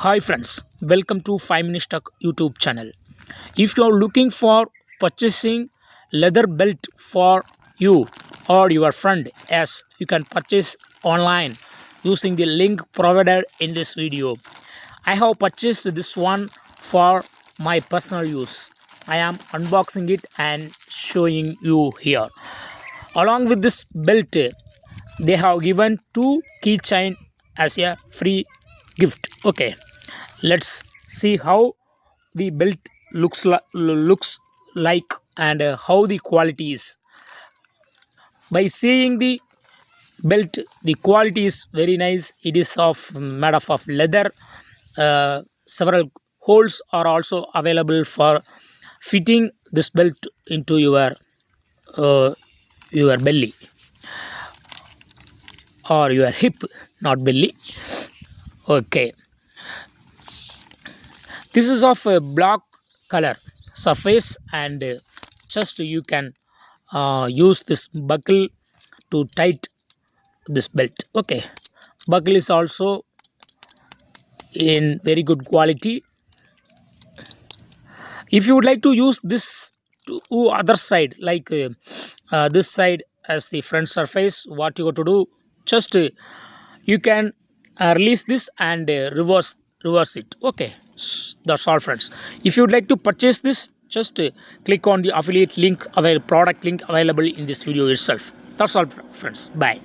Hi friends, welcome to 5 Minute Talk YouTube channel. If you are looking for purchasing leather belt for you or your friend, yes, you can purchase online using the link provided in this video. I have purchased this one for my personal use. I am unboxing it and showing you here. Along with this belt, they have given two keychain as a free gift. Okay, let's see how the belt looks like and how the quality is. By seeing the belt, the quality is very nice. It is of made of leather. Several holes are also available for fitting this belt into uh, your belly or your hip, not belly. Okay, this is of a black color surface and just you can use this buckle to tight this belt. Okay, buckle is also in very good quality. If you would like to use this to other side, like this side as the front surface, what you got to do, just you can release this and reverse it. Okay, that's all friends. If you would like to purchase this, just click on the affiliate link, product link available in this video itself. That's all friends. Bye.